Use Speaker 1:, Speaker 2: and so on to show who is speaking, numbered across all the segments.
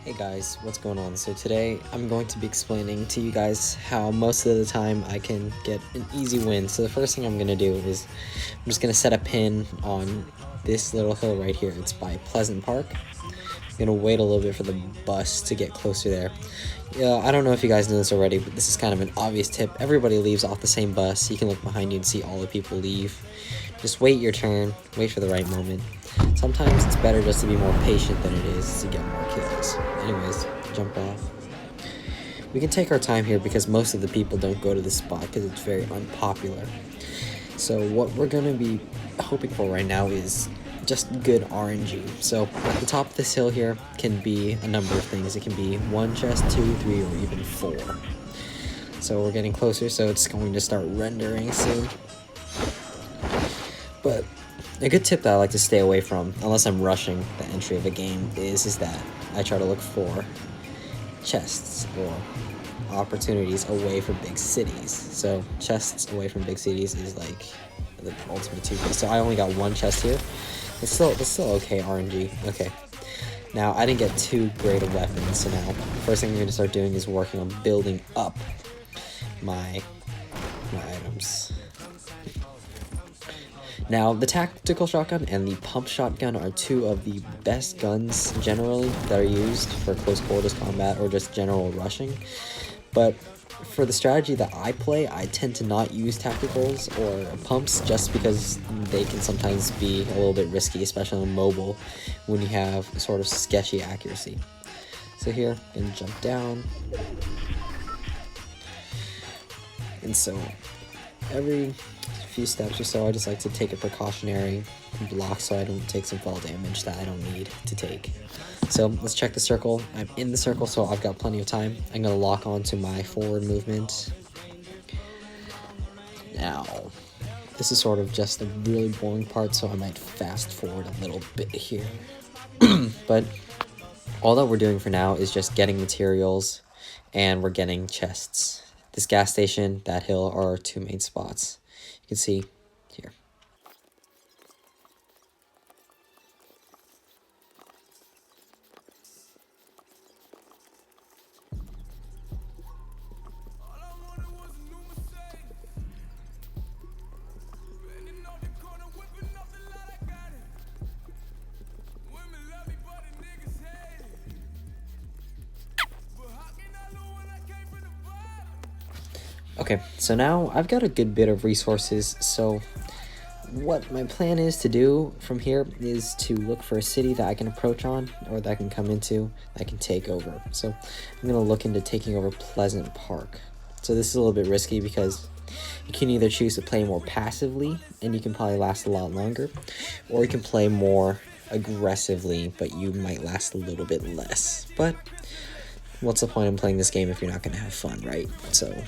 Speaker 1: Hey guys, what's going on? So today I'm going to be explaining to you guys how most of the time I can get an easy win. So the first thing I'm going to do is I'm just going to set a pin on this little hill right here. It's by Pleasant Park. I'm going to wait a little bit for the bus to get closer there. I don't know if you guys know this already, but this is kind of an obvious tip. Everybody leaves off the same bus. You can look behind you and see all the people leave. Just wait your turn, wait for the right moment. Sometimes it's better just to be more patient than it is to get more kills. Anyways, jump off. We can take our time here because most of the people don't go to this spot because it's very unpopular. So what we're going to be hoping for right now is just good RNG. So at the top of this hill here can be a number of things. It can be 1 chest, 2, 3, or even 4. So we're getting closer, so it's going to start rendering soon. But a good tip that I like to stay away from, unless I'm rushing the entry of a game, is that I try to look for chests or opportunities away from big cities. So chests away from big cities is like the ultimate 2K. So I only got 1 chest here. It's still okay RNG. Okay. Now I didn't get too great a weapon, so now the first thing I'm going to start doing is working on building up my items. Now, the tactical shotgun and the pump shotgun are 2 of the best guns generally that are used for close quarters combat or just general rushing. But for the strategy that I play, I tend to not use tacticals or pumps just because they can sometimes be a little bit risky, especially on mobile when you have sort of sketchy accuracy. So here, I'm going to jump down. And so every few steps or so, I just like to take a precautionary block so I don't take some fall damage that I don't need to take. So let's check the circle. I'm in the circle, so I've got plenty of time. I'm going to lock onto my forward movement. Now, this is sort of just the really boring part, so I might fast forward a little bit here. But all that we're doing for now is just getting materials, and we're getting chests. This gas station, that hill, are our 2 main spots. You can see here. Okay, so now I've got a good bit of resources, so what my plan is to do from here is to look for a city that I can approach on, or that I can come into, that I can take over. So I'm going to look into taking over Pleasant Park. So this is a little bit risky because you can either choose to play more passively, and you can probably last a lot longer, or you can play more aggressively, but you might last a little bit less. But what's the point in playing this game if you're not going to have fun, right? So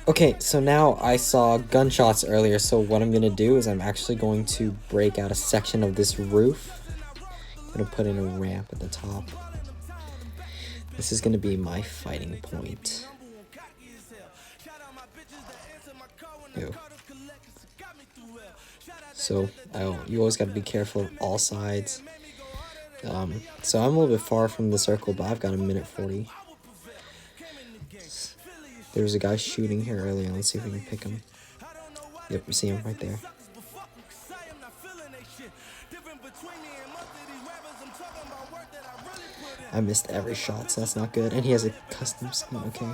Speaker 1: okay, so now I saw gunshots earlier, so what I'm going to do is I'm actually going to break out a section of this roof. I'm going to put in a ramp at the top. This is going to be my fighting point. Ew. So you always got to be careful of all sides. So I'm a little bit far from the circle, but I've got a minute 40. There's a guy shooting here earlier. Let's see if we can pick him. Yep, we see him right there. I missed every shot, so that's not good. And he has a custom skin, okay.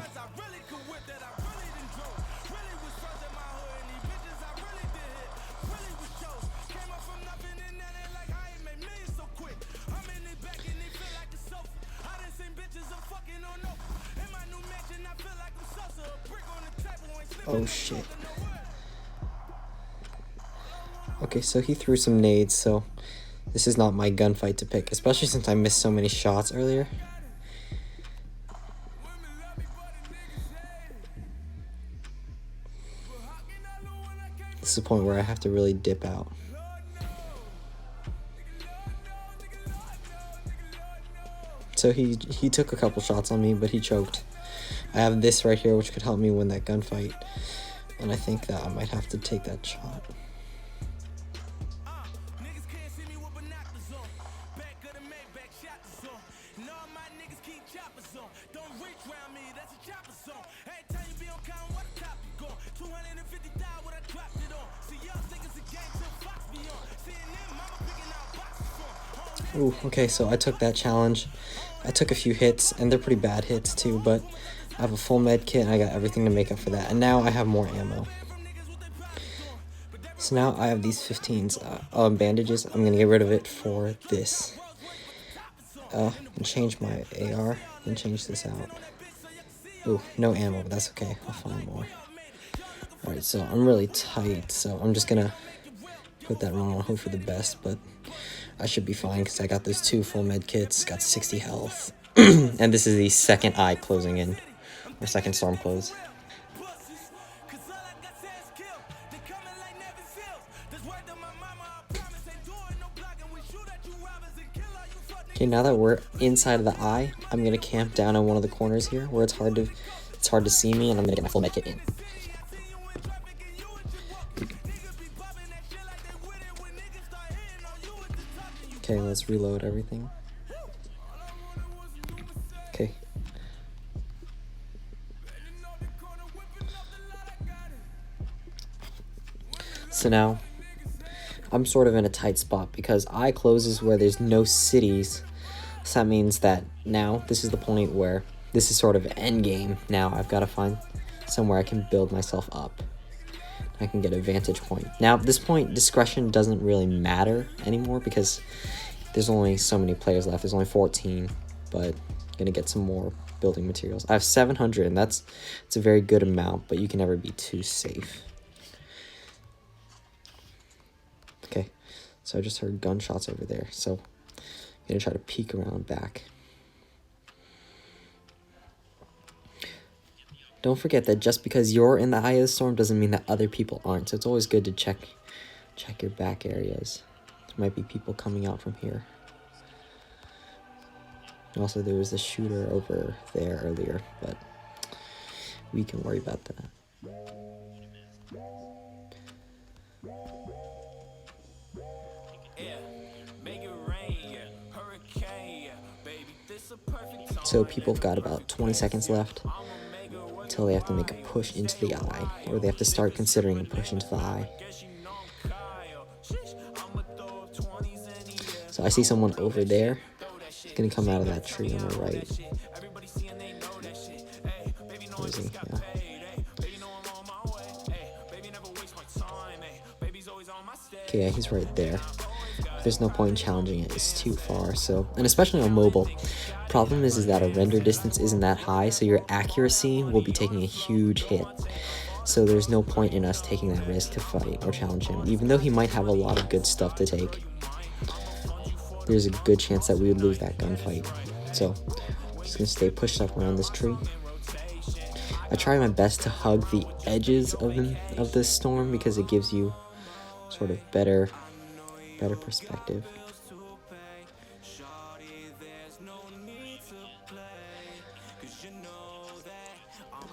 Speaker 1: Oh shit. Okay, so he threw some nades, so this is not my gunfight to pick, especially since I missed so many shots earlier. This is the point where I have to really dip out. So he took a couple shots on me, but he choked. I have this right here, which could help me win that gunfight. And I think that I might have to take that shot. Ooh, okay, so I took that challenge. I took a few hits, and they're pretty bad hits too, but I have a full med kit, and I got everything to make up for that. And now I have more ammo. So now I have these 15s bandages. I'm going to get rid of it for this. And change my AR, and change this out. Ooh, no ammo, but that's okay. I'll find more. Alright, so I'm really tight, so I'm just going to put that on, hope for the best, but I should be fine because I got those 2 full med kits, got 60 health. And this is the second eye closing in, or second storm close. Okay, now that we're inside of the eye, I'm gonna camp down on one of the corners here where it's hard to see me, and I'm gonna get my full med kit in. Okay, let's reload everything. Okay. So now, I'm sort of in a tight spot because eye closes where there's no cities. So that means that now, this is the point where this is sort of end game. Now I've got to find somewhere I can build myself up. I can get a vantage point. Now at this point, discretion doesn't really matter anymore because there's only so many players left. There's only 14, but I'm gonna get some more building materials. I have 700, and it's a very good amount, but you can never be too safe. Okay, so I just heard gunshots over there, so I'm gonna try to peek around back. Don't forget that just because you're in the eye of the storm doesn't mean that other people aren't. So it's always good to check your back areas. There might be people coming out from here. Also, there was a shooter over there earlier, but we can worry about that. So people have got about 20 seconds left until they have to make a push into the eye, or they have to start considering a push into the eye. So I see someone over there. He's gonna come out of that tree on the right. Where is he? Yeah. Okay, yeah, he's right there. There's no point in challenging it, it's too far. So, and especially on mobile, problem is that our render distance isn't that high, so your accuracy will be taking a huge hit. So there's no point in us taking that risk to fight or challenge him, even though he might have a lot of good stuff to take. There's a good chance that we would lose that gunfight. So I'm just gonna stay pushed up around this tree. I try my best to hug the edges of the storm because it gives you sort of better perspective.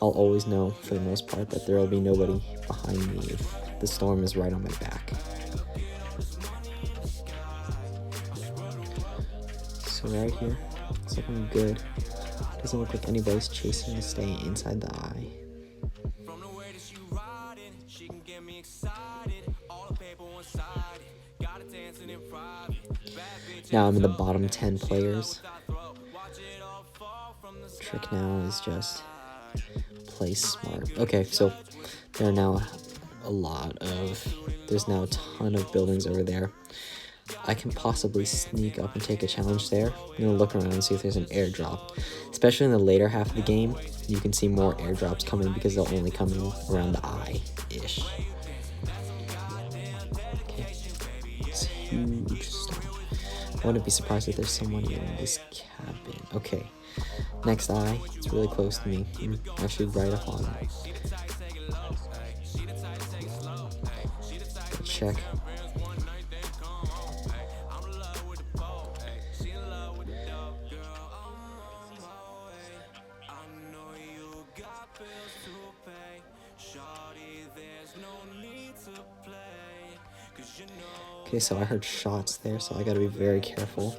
Speaker 1: I'll always know for the most part that there will be nobody behind me if the storm is right on my back. So right here, it's looking good. Doesn't look like anybody's chasing to stay inside the eye. Now I'm in the bottom 10 players. Trick now is just play smart. Okay, so there are now there's now a ton of buildings over there. I can possibly sneak up and take a challenge there. I'm gonna look around and see if there's an airdrop. Especially in the later half of the game, you can see more airdrops coming because they'll only come in around the eye-ish. Okay, it's huge storm. I wouldn't be surprised if there's someone in this cabin. Okay, next eye, it's really close to me. I'm actually right up on it. Check. Okay, so I heard shots there, so I gotta be very careful.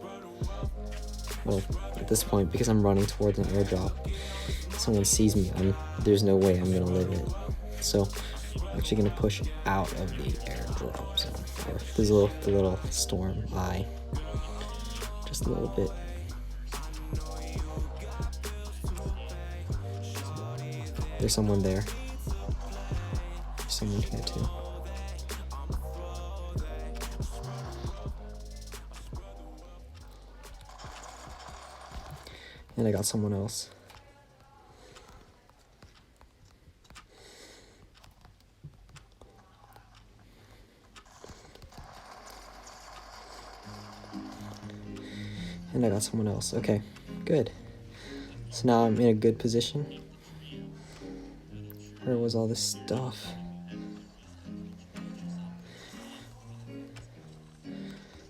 Speaker 1: Well, at this point, because I'm running towards an airdrop, if someone sees me, there's no way I'm gonna live it. So I'm actually gonna push out of the airdrop zone, or the little storm eye, just a little bit. There's someone there. There's someone here too. And I got someone else. And I got someone else. Okay, good. So now I'm in a good position. Where was all this stuff?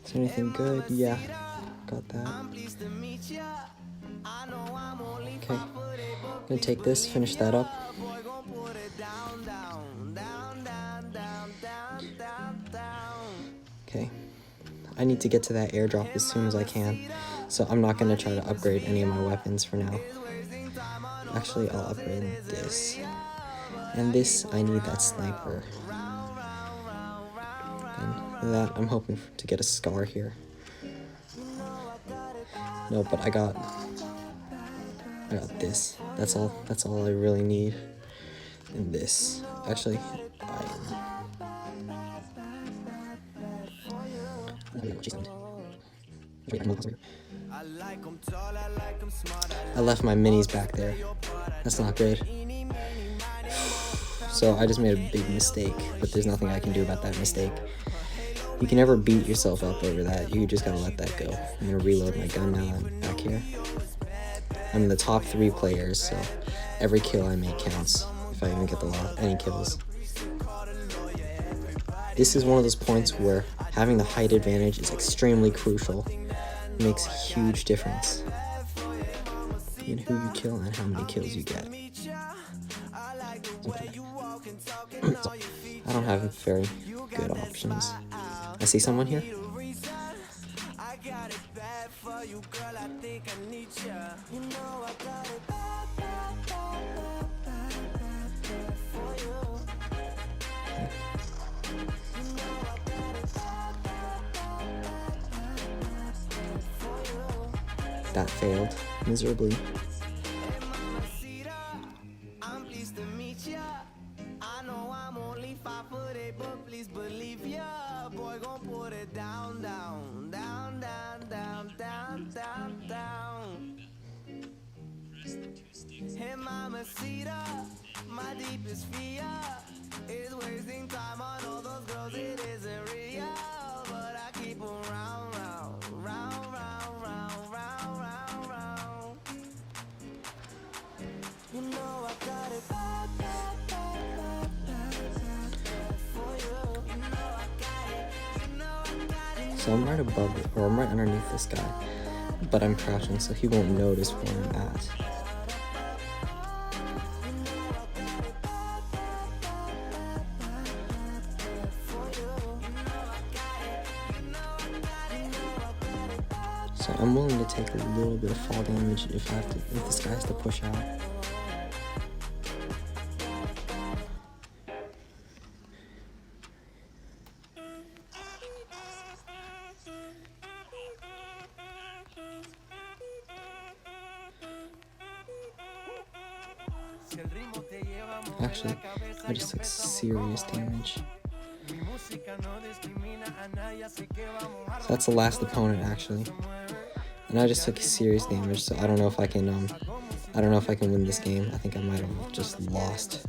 Speaker 1: Is there anything good? Yeah, got that. Okay, I'm gonna take this, finish that up. Okay, I need to get to that airdrop as soon as I can, so I'm not gonna try to upgrade any of my weapons for now. Actually, I'll upgrade this. And this, I need that sniper. And that, I'm hoping to get a scar here. No, but I got this. That's all I really need. And this. Actually, I left my minis back there. That's not good. So I just made a big mistake, but there's nothing I can do about that mistake. You can never beat yourself up over that. You just gotta let that go. I'm gonna reload my gun now I'm back here. I'm in the top 3 players, so every kill I make counts, if I even get any kills. This is one of those points where having the height advantage is extremely crucial. It makes a huge difference in who you kill and how many kills you get. I don't have very good options. I see someone here. That failed miserably.
Speaker 2: Hey mamacita, my deepest fear is wasting time on all those girls. It isn't real, but I keep on round, round, round, round, round, round, round, round. You know I got it bad, bad, bad, bad, bad, bad for you. You know I got it. You know I got it.
Speaker 1: So I'm right above it, or I'm right underneath this guy, but I'm crouching, so he won't notice where I'm at. So I'm willing to take a little bit of fall damage if this guy has to push out. Actually, I just took serious damage. So that's the last opponent, actually. And I just took serious damage, so I don't know if I can win this game. I think I might have just lost.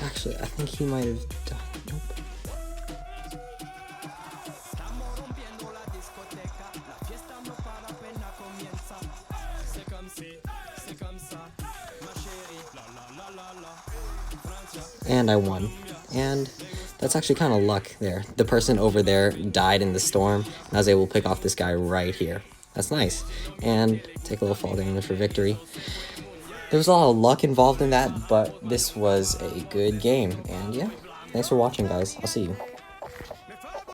Speaker 1: Actually, I think he might have done. Nope. and I won. And that's actually kind of luck there. The person over there died in the storm, and I was able to pick off this guy right here. That's nice. And take a little fall damage for victory. There was a lot of luck involved in that, but this was a good game. And yeah, thanks for watching, guys. I'll see you.